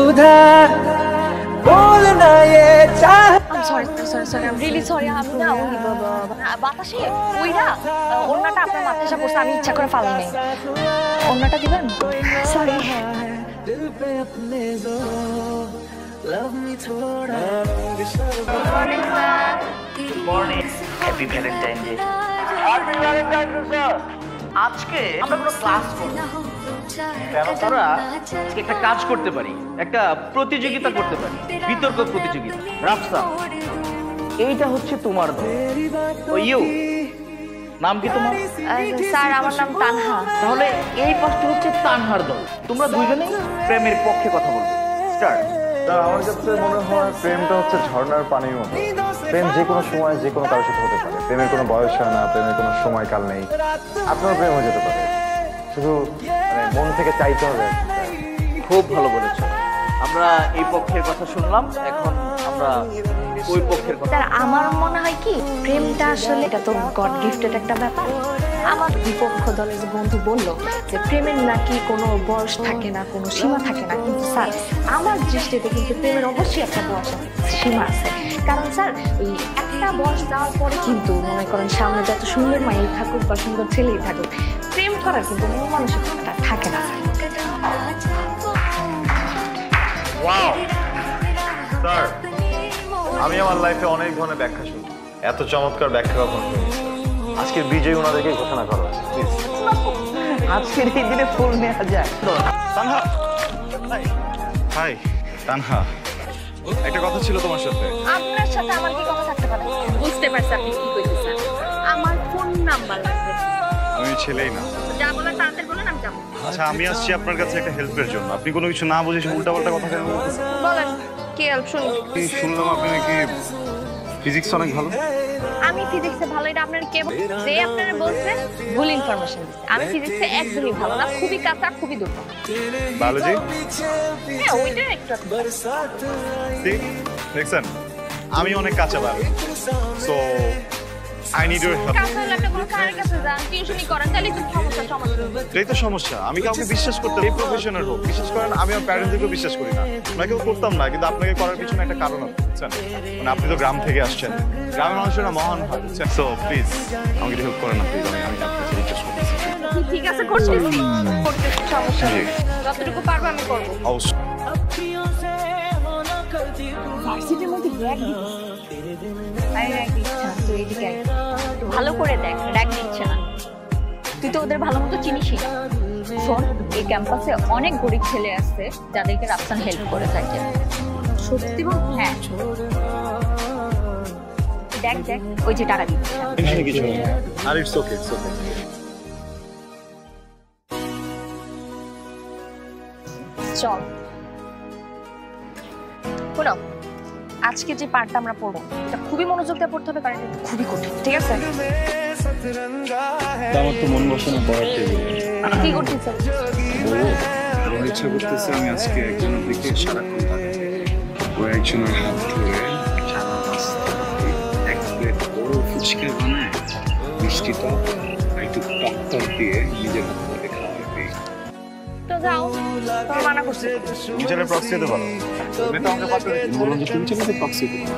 उधार बोलना ये चाह sorry, I'm really sorry. আমি না ওই বাতাসে ওইটা ওন্নাটা আপনার মাথায় এসে পড়ছে, আমি ইচ্ছা করে ফালাই নাই। ওন্নাটা দিবেন? সরি। दिल पे अपने जोर लव मी थोड़ा morning happy Valentine day. Happy Valentine day sir. আজকে আমরা কোনো ক্লাস করব না, কেন তারা একটা কাজ করতে পারি, একটা প্রতিযোগিতা করতে পারি, বিতর্ক প্রতিযোগিতা। রাফসান, এইটা হচ্ছে তোমার দল। ও ইউ, নাম কি তোমার? স্যার আমার নাম তানহা। তাহলে এই পাশটা হচ্ছে তানহার দল। তোমরা দুইজনেই প্রেমের পক্ষে কথা বলবে। স্টার্ট। আমার কাছে মনে হয় প্রেমটা হচ্ছে ঝর্ণার পানির মতো। প্রেম যে কোনো সময় যে কোনো কারোর সাথে হতে পারে। প্রেমের কোনো বয়স হয় না, প্রেমের কোনো সময়কাল নেই। আপনার প্রেম হয়ে যেতে পারে, শুধু মন থেকে চাইতে হবে। খুব ভালো বলেছো। আমরা এই পক্ষের কথা শুনলাম, এখন আমরা ওই পক্ষের কথা। স্যার আমার মনে হয় কি প্রেমটা আসলে এটা তো গড গিফটেড একটা ব্যাপার। আমার বিপক্ষ দলের যে বন্ধু বললো যে প্রেমের নাকি কোনো বয়স থাকে না, কোনো সীমা থাকে না, কিন্তু স্যার আমার দৃষ্টিতে কিন্তু প্রেমের অবশ্যই একটা বয়স সীমা আছে। কারণ স্যার ওই একটা বয়স যাওয়ার পরে কিন্তু মনে করেন সামনে যত সুন্দর মাই থাকুক বা সুন্দর ছেলেই থাকুক, প্রেম করার কিন্তু মন মানসিকতা থাকে না। ওয়াও স্যার, আমি আমার লাইফে অনেক ধরনের ব্যাখ্যা শুনি, এত চমৎকার ব্যাখ্যা কখনো শুনি। আজকের বিজয়ী ওনাদেরকে ঘোষণা করা হয়েছে। আজকের এই দিনে ফুল নেওয়া যায়। তানহা, হাই তানহা, একটা কথা ছিল তোমার সাথে। আপনার সাথে আমার কি কথা থাকতে পারে? বুঝতে পারছি আপনি কি কইতেছেন। আমার ফোন নাম্বার লাগবে। আমি ছেলেই না। যা বলার তাড়াতাড়ি বলেন, আমি যাবো। আচ্ছা, আমি আসছি আপনার কাছে একটা হেল্পের জন্য। আপনি কোনো কিছু না বুঝে উল্টাপাল্টা কথা কেন বলতেছেন? বলেন কি হেল্প শুনুন। শুনলাম আপনি নাকি ফিজিক্স অনেক ভালো। আমি ফিজিক্সে ভালো, এটা আপনার কে যে আপনারা বলছেন ভুল ইনফরমেশন দিচ্ছে। আমি ফিজিক্সে একদমই ভালো না, খুবই কাঁচা, খুবই দুর্বল। বায়োলজি? হ্যাঁ ওইটা একটু দেখছেন, আমি অনেক কাঁচা biology. So I need your help. কাঁচা হলে আপনি কোনো স্যারের কাছে যান, টিউশনি করেন, তাহলে একটু সমস্যা সমাধান হবে। এটাই তো সমস্যা, আমি কাউকে বিশ্বাস করতে এই প্রফেশনের হোক, বিশ্বাস করেন আমি আমার প্যারেন্টসদেরকেও বিশ্বাস করি না। ওনাকেও করতাম না, কিন্তু আপনাকে করার পিছনে একটা কারণ আছে, বুঝছেন? মানে আপনি তো গ্রাম থেকে আসছেন, গ্রামের মানুষেরা মহান হয়, বুঝছেন? সো প্লিজ আমাকে হেল্প করেন না, প্লিজ। আমি আপনাকে রিকোয়েস্ট করতেছি। ঠিক আছে, করতেছি, সমস্যা নেই, যতটুকু পারবো আমি করবো। অবশ্যই। ভার্সিটির মধ্যে র‍্যাক দিচ্ছে, আরে র‍্যাক দিচ্ছে না, তুই এদিকে আয়, ভালো করে দেখ, র‍্যাক দিচ্ছে না। তুই তো ওদের ভালো মতো চিনিসই না। শোন, এই ক্যাম্পাসে অনেক গরিব ছেলে আছে যাদেরকে রাফসান হেল্প করে থাকে। সত্যি বল? হ্যাঁ, দেখ দেখ ওই যে টাকা দিচ্ছে। টেনশন কিছু নেই, আর ইটস ওকে, ইটস ওকে। চল শোনো, আজকে যে পার্টটা আমরা পড়বো এটা খুবই মনোযোগ দিয়ে পড়তে হবে, কারণ এটা খুবই কঠিন। ঠিক আছে? আমার তো মন বসে না পড়ার টেবিলে। কি করছিস? আমার ইচ্ছা করতেছে আমি আজকে একজনের দিকে সারাক্ষণ তাকাই, ও একজনের হাত ধরে সারা রাস্তা এক প্লেট বড় ফুচকা বানায়, মিষ্টি টক আর একটু টক টক দিয়ে নিজের হাত ধরে খাওয়াবে। তো যাও, তোমার মানা করছি। টিচারের প্রক্সি দিতে পারো। তুমি তো আমাকে পাত্র দিতে বললাম যে তুমি চাইলে প্রক্সি দিতে পারো।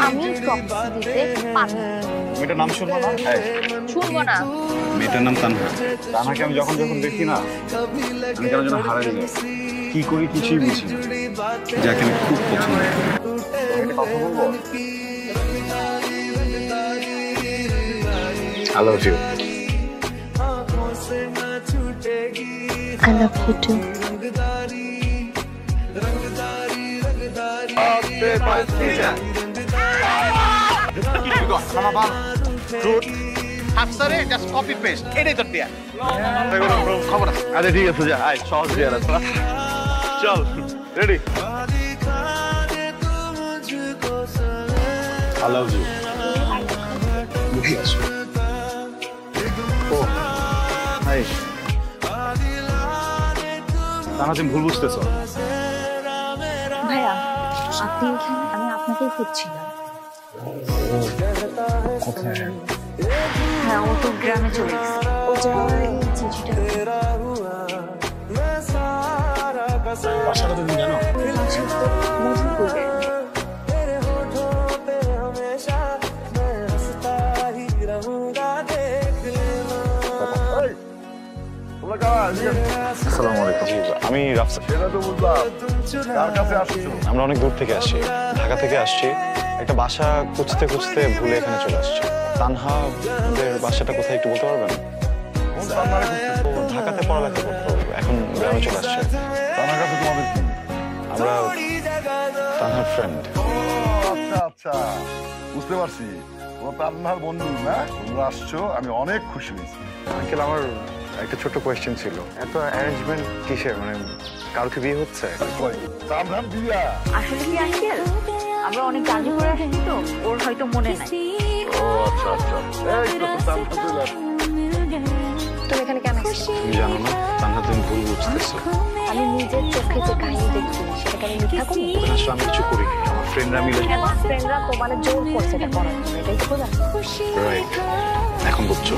আমি প্রক্সি দিতে পারি। মেয়েটার নাম শুনবো না? শুনবো না। মেয়েটার নাম তানহা। তানহাকে আমি যখন যখন দেখি না, আমি কেন যেন হারাই যাই। কি করি কিছুই বুঝি না। যাকে আমি খুব পছন্দ করি। একটা কথা বলবো? I love you. I love you too. আরে ঠিক আছে, যা আয়, সহজ দিয়ে চল, রেডি? I love you. বুঝি আসো। ও হাই, তাহলে তুমি ভুল বুঝতেছো। ভাইয়া আপনি এখানে, আমি আপনাকেই খুঁজছিলাম। কোথায়? হ্যাঁ, ও তো গ্রামে চলে গেছে। ও যাওয়ার এই চিঠিটা বাসাটা তুমি জানো? মধুপুরে। আসসালামু আলাইকুম। আমি রাফসান। আমরা অনেক দূর থেকে আসছি, ঢাকা থেকে আসছি। একটা বাসা খুঁজতে খুঁজতে ভুলে এখানে চলে আসছি। তানহা ওদের বাসাটা কোথায় একটু বলতে পারবেন? ও ঢাকাতে পড়ালেখা করতো, এখন গ্রামে চলে আসছে। আমরা তানহার ফ্রেন্ড। আচ্ছা বুঝতে পারছি, ও তান্নার বন্ধু না? তোমরা আসছো, আমি অনেক খুশি হয়েছি। আঙ্কেল, আমার একটা ছোট্ট কোয়েশ্চেন ছিল। এত অ্যারেঞ্জমেন্ট কিসের? মানে কারো কি বিয়ে হচ্ছে? তান্নার বিয়া? আসলে কি আঙ্কেল, আমরা অনেক আগে করে আসছি তো, ওর হয়তো মনে নাই। ও আচ্ছা আচ্ছা, এই তো তান্না চলে আসছে। তুমি এখানে কেন আসছো? তুমি জানো না তানহা, তুমি ভুল বুঝতেছো। আমি নিজের চোখে যে কাহিনী দেখছি সেটাকে আমি মিথ্যা করি? আসলে আমি কিছু করিনি, আমার ফ্রেন্ডরা মিলে। আমার ফ্রেন্ডরা তোমার জোর করছে এটা করার জন্য, এটাই তো বোঝা। রাইট, এখন বুঝছো।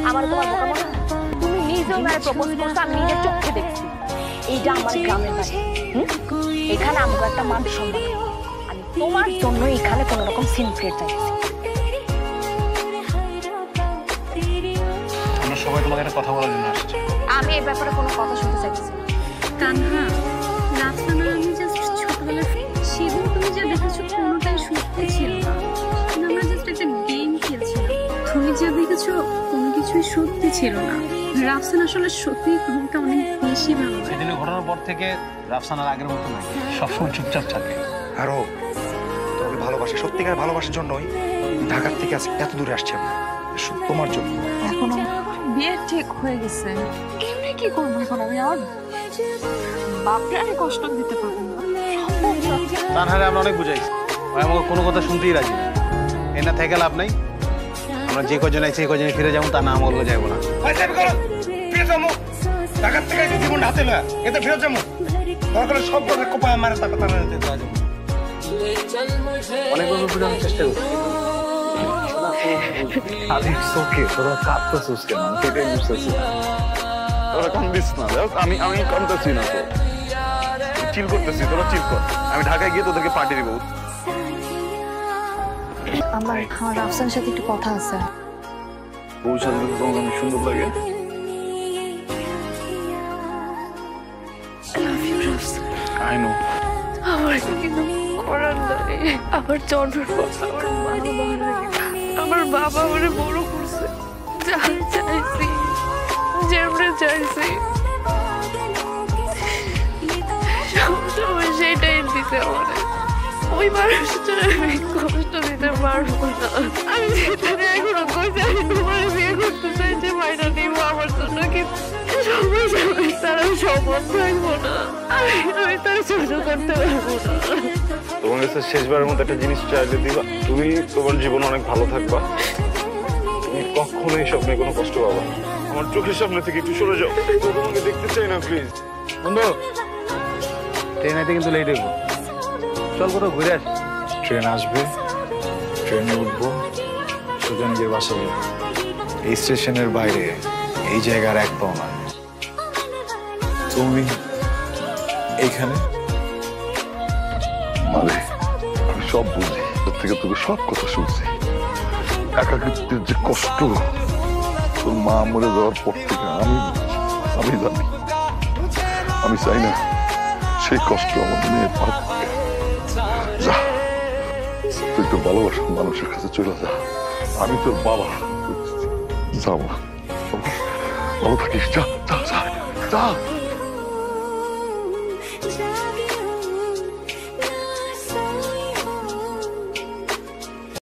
আমার তোমার বোকা মনে হয়? তুমি নিজেও না প্রপোজ করছো, আমি নিজের চোখে দেখছি। এইটা আমার গ্রামের বাড়ি, এখানে আমাকে একটা মান সম্মান। আমি তোমার জন্য এখানে কোনো রকম সিন ক্রিয়েট চাইছি। আমরা সবাই তোমাকে একটা কথা বলার জন্য আসছি। আমি এই ব্যাপারে কোনো কথা শুনতে চাইছি না। তানহা, রাফসান আর আমি জাস্ট ছোটবেলার ফ্রেন্ড। সেদিন তুমি যা দেখেছো কোনোটাই সত্যি ছিল না, আমরা জাস্ট একটা গেম খেলছিলাম। তুমি যা দেখেছো কোনো কিছুই সত্যি ছিল না। রাফসান আসলে সত্যি তোমাকে অনেক বেশি ভালোবাসে। সেদিনের ঘটনার পর থেকে রাফসান আর আগের মতো নয়, সবসময় চুপচাপ থাকে। আরো তোমাকে ভালোবাসি, সত্যিকার ভালোবাসার জন্যই ঢাকার থেকে আজ এত দূরে আসছি আমরা, শুধু তোমার জন্য। এখন আমার বিয়ে ঠিক হয়ে গেছে, এমনি কি করবো এখন আমি? আমার বাপরে আমি কষ্ট দিতে পারবো না। তানহারে আমরা অনেক বুঝাইছি, ও আমাকে কোনো কথা শুনতেই রাজি না। এ না থেকে লাভ নাই, আমরা যে কজন আছি সেই কজনে ফিরে যাবো, তা না আমল যাবো না। ঢাকার থেকে জীবনটা হাতে লয়া এতে ফিরে যাবো, দরকার সব কথা কোপায় মারে তাকে তারা যেতে যাবো। অনেক বছর বুঝানোর চেষ্টা করছি, তোরা কান্দিস না, আমি কান্দতেছি না তো, চিল করতেছি, তোরা চিল কর। আমি ঢাকায় গিয়ে তোদেরকে পার্টি দিব। আমার রাফসানের সাথে একটু কথা আছে। বউ সাথে তোমার অনেক সুন্দর লাগে। I know. আমার কিন্তু করার নাই, আমার জন্মের পর আমার মা মারা গেছে। আমার বাবা আমারে বড় করছে, যা চাইছি যেমনে চাইছি সবসময় সেটাই দিতে আমারে। ওই মানুষটা আমি কষ্ট দিতে পারবো না। আমি সেখানে এখনো কইছি আমি তোমার বিয়ে করতে চাইছি, মাইনা নিব আমার জন্য, কিন্তু সবাই সবাই তারা সম্মান থাকবো না, আমি তার সহ্য করতে পারবো না। তোমার কাছে শেষবারের মতো একটা জিনিস চাইলে দিবা, তুমি তোমার জীবন অনেক ভালো থাকবা, তুমি কখনোই স্বপ্নে কোনো কষ্ট পাবা না। আমার চোখের সামনে থেকে একটু সরে যাও, তোমাকে দেখতে চাই না প্লিজ। বন্ধু, ট্রেন আইতে কিন্তু লেট হইব, চল কোথাও ঘুরে আসি। ট্রেন আসবে, ট্রেনে উঠবো, সোজা নিজের বাসা যাবো। এই স্টেশনের বাইরে এই জায়গার এক পাও না। তুমি এইখানে মানে আমি সব বুঝি, তোর থেকে তোকে সব কথা শুনছি। একাকিত্বের যে কষ্ট, তোর মা মরে যাওয়ার পর থেকে আমি জানি। আমি চাই না সেই কষ্ট আমার মেয়ে পাক। যা, তুই তো ভালোবাসার মানুষের কাছে চলে যা, আমি তোর বাবা। যা মা, ভালো থাকিস, যা যা যা যা।